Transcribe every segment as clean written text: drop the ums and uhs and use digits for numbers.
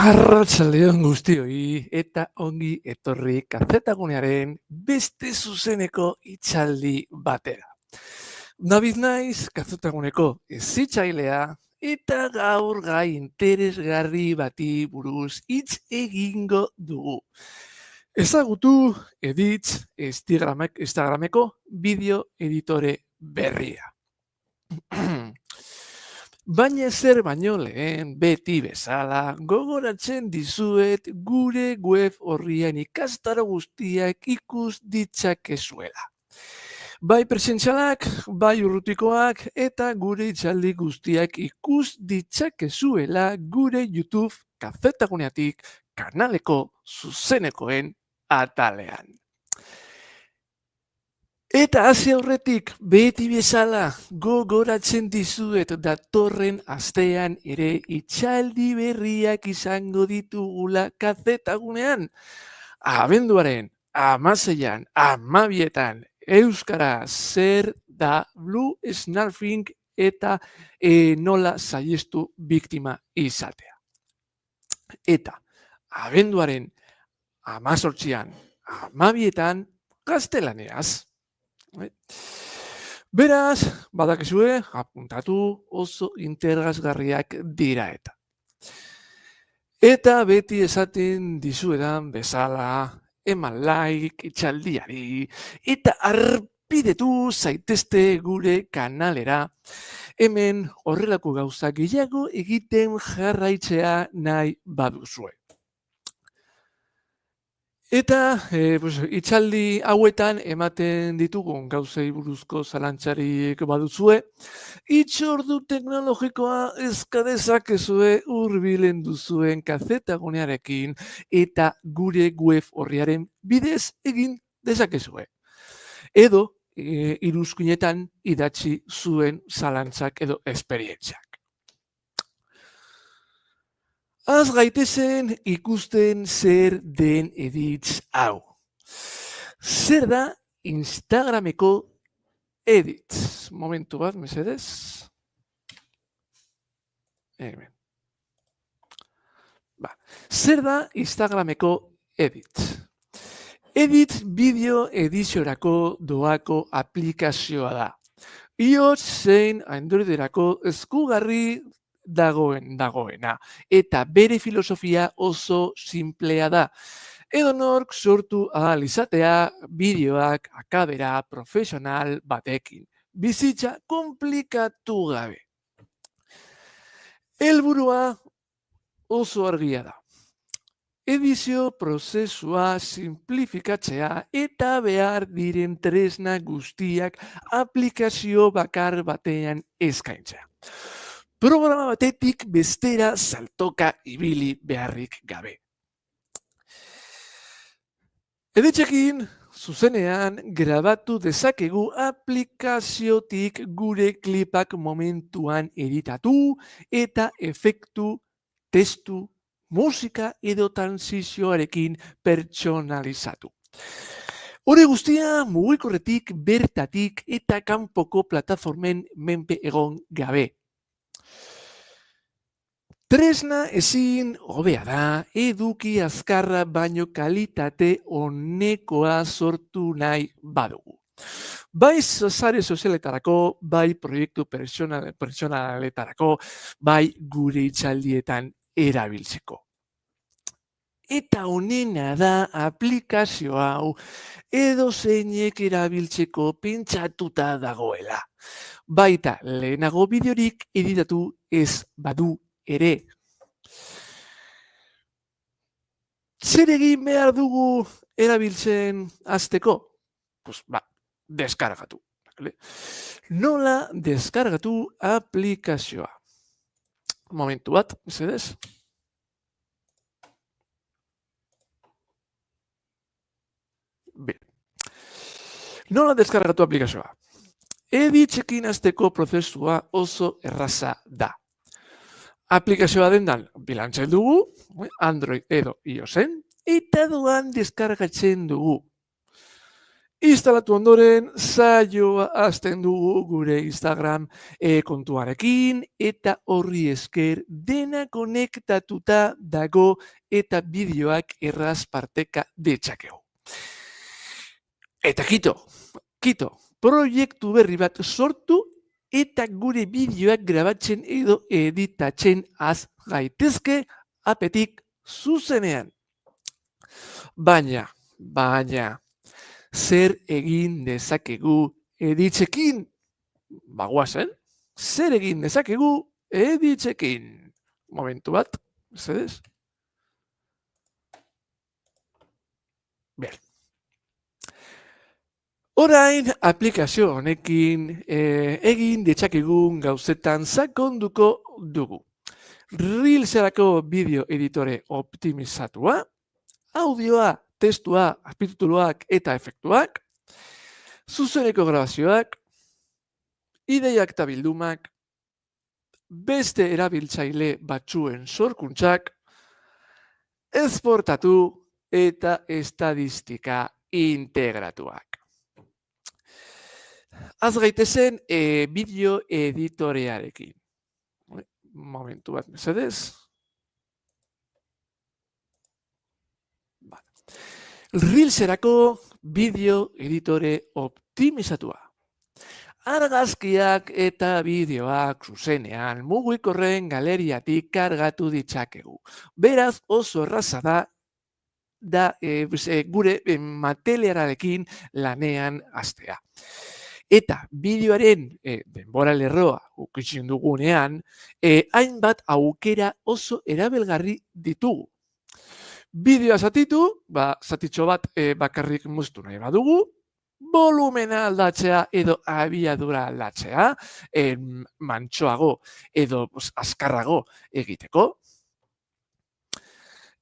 Arratsaldeon guztioi eta ongi etorri Kazetagunearen beste zuzeneko hitzaldi batera. Nabiz naiz Kazetaguneko hezitzailea eta gaur gai interesgarri bati buruz hitz egingo dugu. Ezagutu Editz Instagrameko bideo editore berria. Baina zer baino lehen, beti bezala, gogoratzen dizuet gure web orrian ikastaro guztiak ikus ditzakezuela. Bai presentzialak, bai urrutikoak eta gure hitzaldi guztiak ikus ditzakezuela gure YouTube Kazetaguneatik kanaleko zuzenekoen atalean. Eta hasi aurretik, beti bezala, gogoratzen dizuet datorren astean ere hitzaldi berriak izango ditugula Kazetagunean. Abenduaren 16an, 12etan, euskara zer da blue snarfing eta nola saihestu biktima izatea. Eta abenduaren 18an, 12etan, gaztelaniaz. Beraz, badakizue, apuntatu oso interesgarriak dira eta. Eta beti esaten dizuedan bezala, eman like hitzaldiari eta arpidetu zaitezte gure kanalera. Hemen horrelako gauza gehiago egiten jarraitzea nahi baduzue. Eta hitzaldi hauetan ematen ditugun gauzei buruzko zalantzarik baduzue, hitzordu teknologikoa dezakezue hurbilen duzuen Kazetagunearekin eta gure web orriaren bidez egin dezakezue. Edo iruzkinetan idatzi zuen zalantzak edo esperientziak. Az gaitezen ikusten zer den Editz hau. Zer da Instagrameko Editz? Momentu bat, mesedez. Hemen. Zer da Instagrameko Editz? Editz bideo ediziorako doako aplikazioa da. iOS zein Androiderako eskugarri dagoena. Eta bere filosofia oso simplea da. Edonork sortu ahal izatea bideoak akabera profesional batekin. Bizitza komplikatu gabe. Helburua oso argia da. Edizio prozesua simplifikatzea eta behar diren tresna guztiak aplikazio bakar batean eskaintzea. Programa batetik bestera saltoka ibili beharrik gabe. Editzekin zuzenean grabatu dezakegu aplikaziotik gure klipak momentuan editatu eta efektu, testu, musika edo transizioarekin pertsonalizatu. Hori guztia mugikorretik, bertatik eta kanpoko plataformen menpe egon gabe. Tresna ezin hobea da, eduki azkarra baino kalitate onekoa sortu nahi badugu. Bai sare sozialetarako, bai proiektu pertsonaletarako, bai gure hitzaldietan erabiltzeko. Eta honena da aplikazio hau edo zeinek erabiltzeko pentsatuta dagoela. Baita lehenago bideorik editatu ez badu ere. Zer egin behar dugu erabiltzen hasteko? Deskargatu. Nola deskargatu aplikazioa? Momentu bat, mesedez. Nola deskargatu aplikazioa? Editzekin hasteko prozesua oso erraza da. Aplikazioa dendan bilantzen dugu, Android edo iOSen, eta doan deskargatzen dugu. Instalatu ondoren, saioa hasten dugu gure Instagram kontuarekin eta horri esker dena konektatuta dago eta bideoak erraz parteka ditzakegu. Eta kito, proiektu berri bat sortu eta gure bideoak grabatzen edo editatzen az gaitezke apetik zuzenean. Baina, zer egin dezakegu editzekin? Bagoazen, zer egin dezakegu editzekin? Momentu bat, zedes? Bien. Orain aplikazio honekin egin ditzakegun gauzetan sakonduko dugu. Reelserako bideo editore optimizatua, audioa, testua, azpitituluak eta efektuak, zuzeneko grabazioak, ideiak eta bildumak, beste erabiltzaile batzuen sorkuntzak, esportatu eta estadistika integratuak. Az gaitezen bideo editorearekin. Momentu bat, mesedez. Reelserako bideo editore optimizatua. Argazkiak eta bideoak zuzenean mugikorren galeriatik kargatu ditzakegu. Beraz oso erraza da gure materialarekin lanean hastea. Eta bideoaren denbora lerroa ukitzen dugunean, hainbat aukera oso erabilgarri ditugu. Bideoa zatitu, zatitxo bat bakarrik muztu nahi badugu, volumena aldatzea edo abiadura aldatzea, mantsoago edo azkarrago egiteko,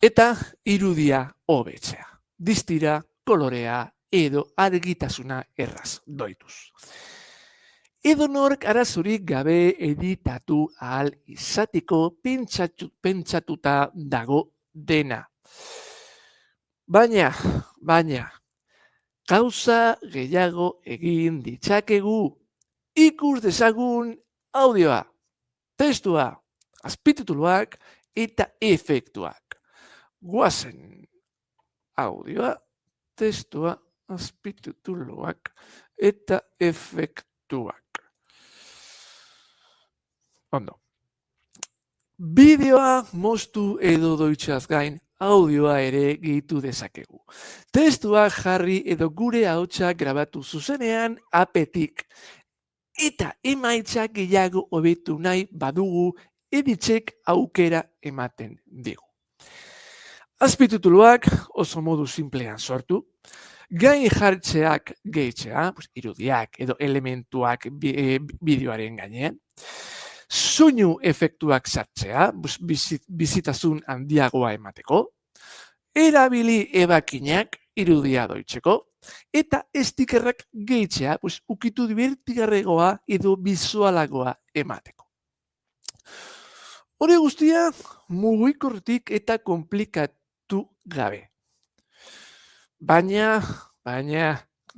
eta irudia hobetzea, distira, kolorea edo argitasuna erraz doituz. Edonork arazorik gabe editatu ahal izateko pentsatuta dago dena. Baina, gauza gehiago egin ditzakegu, ikus dezagun audioa, testua, azpitituluak eta efektuak. Guazen audioa, testua, azpitituluak eta efektuak. Ondo. Bideoa moztu edo doitxaz gain, audioa ere gehitu dezakegu. Testua jarri edo gure ahotsa grabatu zuzenean apetik. Eta emaitzak gehiago hobetu nahi badugu editzek aukera ematen digu. Azpitituluak oso modu simplean sortu, gain jartzeak gehitzea, irudiak edo elementuak bideoaren gainean, soinu efektuak sartzea, bizitasun handiagoa emateko, erabili ebakinak irudia doitzeko, eta stikerrak gehitzea, ukitu divertigarregoa edo bizualagoa emateko. Hori guztia mugikorretik eta komplikatu gabe. Baina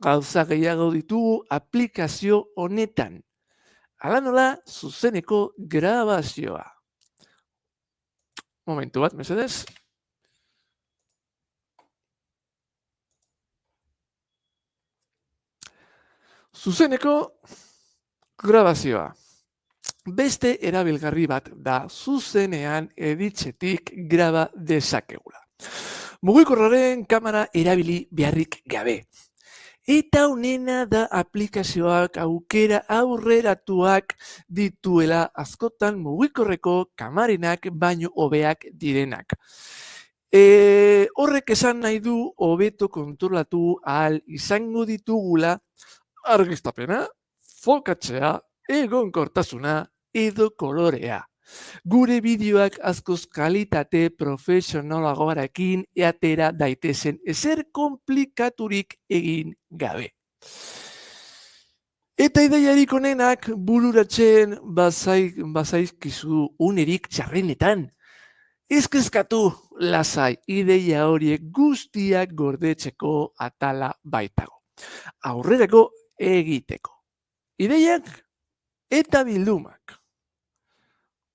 gauza gehiago ditugu aplikazio honetan. Hala nola zuzeneko grabazioa. Momentu bat, mesedez. Zuzeneko grabazioa. Beste erabilgarri bat da zuzenean editzetik graba dezakegula. Mugikorraren kamera erabili beharrik gabe. Eta honena da aplikazioak aukera aurreratuak dituela askotan mugikorreko kamarinak baino hobeak direnak. Horrek esan nahi du hobeto kontrolatu ahal izango ditugula argiztapena, fokatzea, egonkortasuna edo kolorea. Gure bideoak askoz kalitate profesionalagoarekin atera daitezen ezer komplikaturik egin gabe. Eta ideiarik onenak bururatzen bazaizkizu unerik txarrenetan. Ezkezkatu lasai ideia horiek guztiak gordetzeko atala baitago. aurrerako egiteko. Ideiak eta bildumak.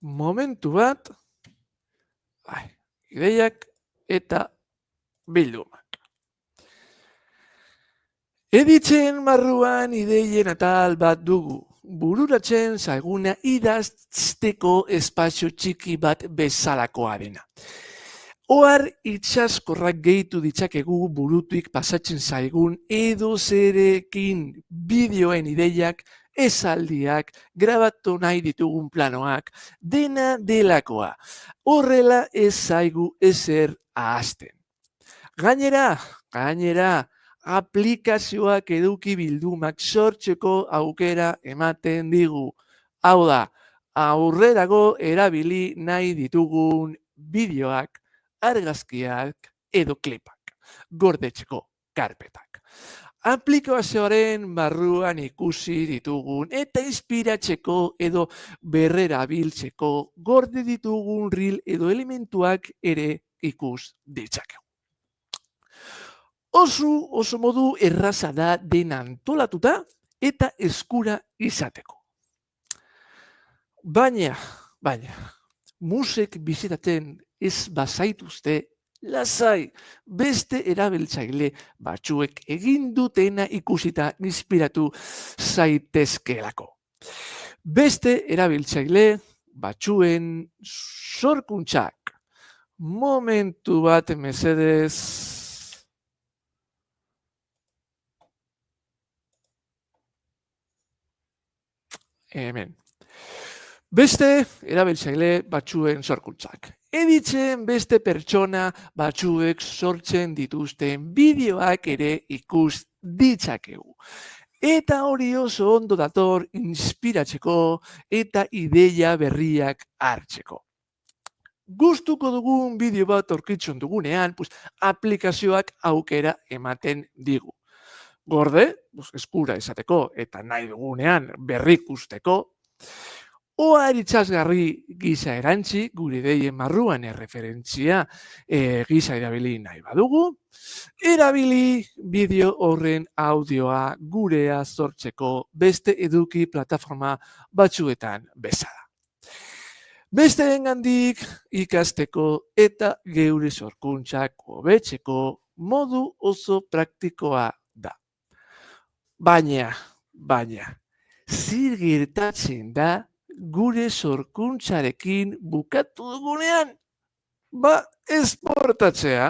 Momentu bat, ideiak eta bildumak. Editzen barruan ideien atal bat dugu. Bururatzen zaiguna idazteko espazio txiki bat bezalakoa dena. Ohar itsaskorrak gehitu ditzakegu burutik pasatzen zaigun edo zerekin bideoen ideiak, esaldiak, grabatu nahi ditugun planoak, dena delakoa. Horrela ez zaigu ezer ahazten. Gainera, aplikazioak eduki bildumak sortzeko aukera ematen digu. Hau da, aurrerago erabili nahi ditugun bideoak, argazkiak edo klipak, gordetzeko karpetak. Aplikazioaren barruan ikusi ditugun eta inspiratzeko edo berrerabiltzeko gorde ditugun reel edo elementuak ere ikus ditzakegu. Oso modu erraza da dena antolatuta eta eskura izateko. Baina, musek bizitatzen ez bazaituzte, lasai, beste erabiltzaile batzuek egin dutena ikusita inspiratu zaitezkelako. Beste erabiltzaile batzuen sorkuntzak. Momentu bat mesedez. Hemen. Beste erabiltzaile batzuen sorkuntzak. Editzen beste pertsona batzuek sortzen dituzten bideoak ere ikus ditzakegu. Eta hori oso ondo dator inspiratzeko eta ideia berriak hartzeko. Gustuko dugun bideo bat aurkitzen dugunean, aplikazioak aukera ematen digu. Gorde, eskura esateko eta nahi dugunean berrikusteko, ohar itsasgarri gisa erantzi, gure ideien marruan erreferentzia gisa erabili nahi badugu, erabili bideo horren audioa gurea sortzeko beste eduki plataforma batzuetan bezala. Besteengandik ikasteko eta geure sorkuntzak hobetzeko modu oso praktikoa da. Baina, zer gertatzen da gure sorkuntzarekin bukatu dugunean? Esportatzea.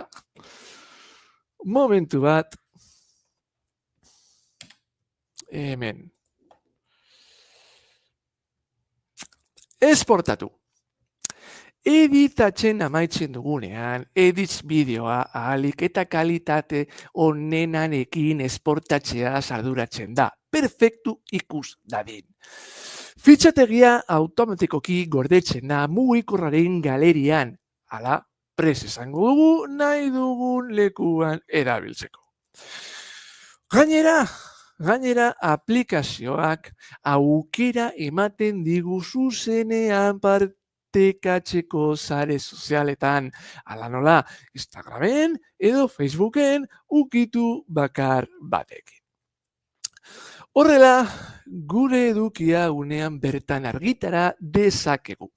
Momentu bat. Hemen. Esportatu. Editatzen amaitzen dugunean, editz bideoa ahalik eta kalitate onenarekin esportatzea arduratzen da. Perfektu ikus dadin. Fitxategia automatikoki gordetzen da mugikorraren galerian. Hala, prest esango dugu nahi dugun lekuan erabiltzeko. Gainera aplikazioak aukera ematen digu zuzenean partekatzeko sare sozialetan, ala nola Instagramen edo Facebooken ukitu bakar batekin. Horrela, gure edukia unean bertan argitara dezakegu.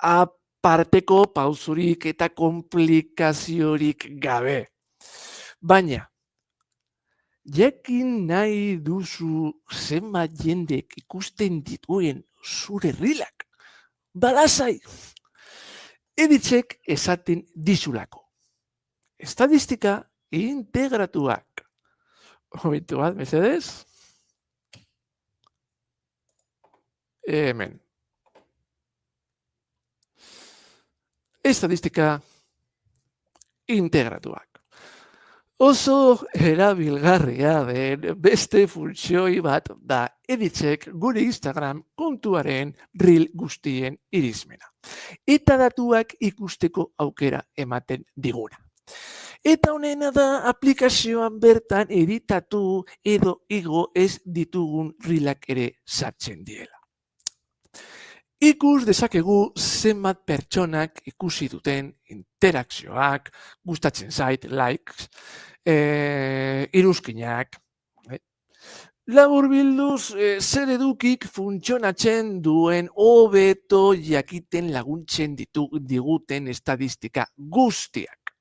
Aparteko pauzurik eta komplikaziorik gabe. Baina, jakin nahi duzu zenbat jendek ikusten dituen zure reelak. Balasai, editzek esaten dizulako. Estadistika integratuak. Momentu bat, mesedez? Hemen. Estadistika integratuak. Oso erabilgarria den beste funtsioi bat da editzek gure Instagram kontuaren reel guztien irizmena. Eta datuak ikusteko aukera ematen diguna. Eta honena da aplikazioan bertan editatu edo igo ez ditugun reelak ere sartzen diela. Ikus dezakegu zenbat pertsonak ikusi duten interakzioak, gustatzen zait, likes, iruzkinak, Laburbilduz, zer edukik funtzionatzen duen hobeto jakiten laguntzen diguten estadistika guztiak.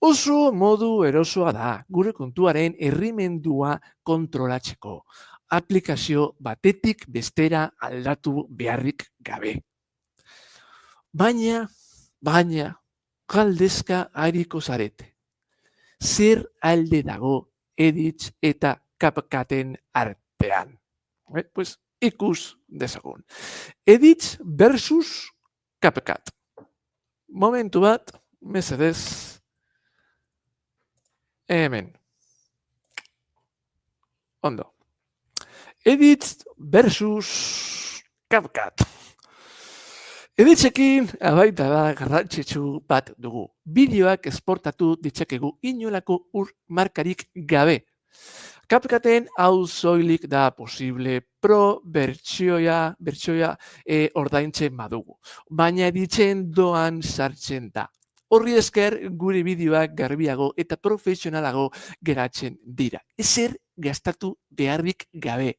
Oso modu erosoa da, gure kontuaren errimendua kontrolatzeko. Aplikazio batetik bestera aldatu beharrik gabe. Baina, galdezka hariko zarete. Zer alde dago Editz eta CapCuten artean? Pues ikus dezagun. Editz versus CapCut. Momentu bat, mesedez, hemen. Ondo. Editz versus CapCut. Editzekin abaita da garrantzitsu bat dugu. Bideoak esportatu ditzakegu inolako markarik gabe. CapCuten hau soilik da posible pro bertsioia ordaintzen badugu. Baina editzen doan sartzen da. Horri esker gure bideoak garbiago eta profesionalago geratzen dira. Ezer gastatu beharrik gabe.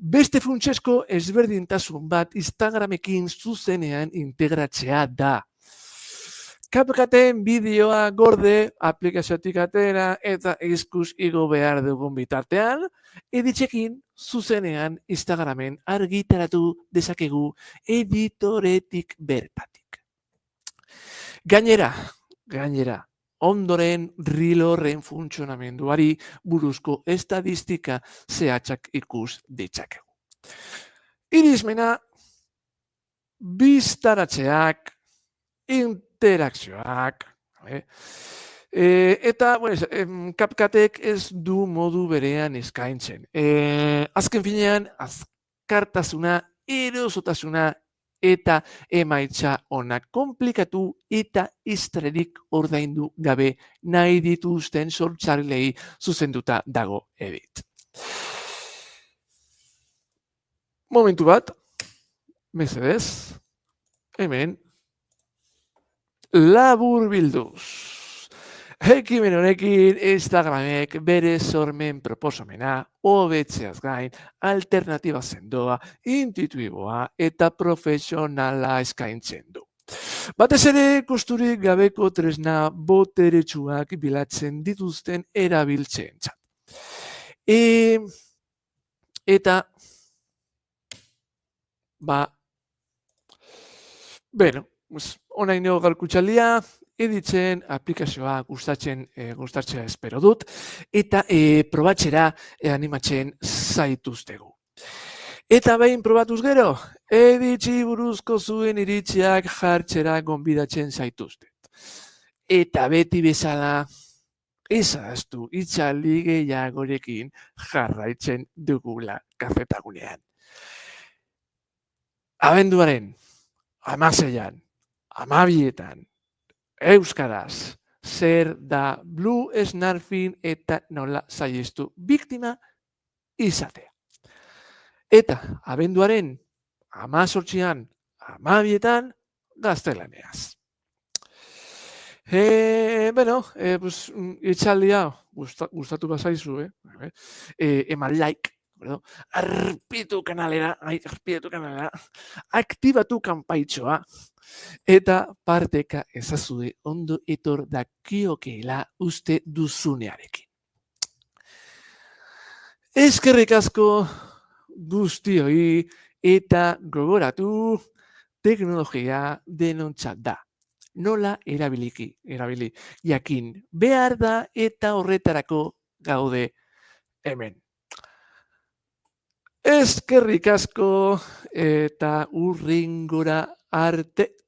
Beste funtsezko ezberdintasun bat Instagramekin zuzenean integratzea da. CapCuten bideoa gorde, aplikaziotik atera eta izkus igo behar dugun bitartean, editzekin zuzenean Instagramen argitaratu dezakegu editoretik bertatik. Gainera, ondoren reel horren funtzionamenduari buruzko estadistika zehatzak ikus ditzakegu. Irismena, biztaratzeak, interakzioak, eta CapCutek ez du modu berean eskaintzen. Azken finean, azkartasuna, erosotasuna, eta emaitza onak komplikatu eta istrerik ordaindu gabe nahi dituzten sortzailei zuzenduta dago Edit. Momentu bat, mesedez, hemen, laburbilduz. Ekimen honekin Instagramek bere sormen proposamena hobetzeaz gain, alternatiba sendoa, intuitiboa eta profesionala eskaintzen du. Batez ere, kosturik gabeko tresna boteretsuak bilatzen dituzten erabiltzeentzat. Eta, onaino galkutxalia, editzen aplikazioa gustatzea espero dut, eta probatxera animatzen zaituztegu. Eta behin probatuz gero, editzi buruzko zuen iritziak jartzera gonbidatzen zaituztet. Eta beti bezala, ezaztu itzaldi gehiagorekin jarraitzen dugula kafetagunean. Abenduaren 16an, 12etan, euskaraz, zer da Blue Snarfin eta nola saihestu biktima izatea. Eta abenduaren 18an, 12etan, gaztelaneaz. Itzaldia gustatu bazaizu, eman like, arpitu kanalera, aktibatu kanpaitxoa, eta parteka ezazude ondo etor dakiokeela uste duzunearekin. Eskerrik asko guztioi eta gogoratu teknologia denontzat da. Nola erabili jakin behar da eta horretarako gaude hemen. Eskerrik asko eta hurrengora arte.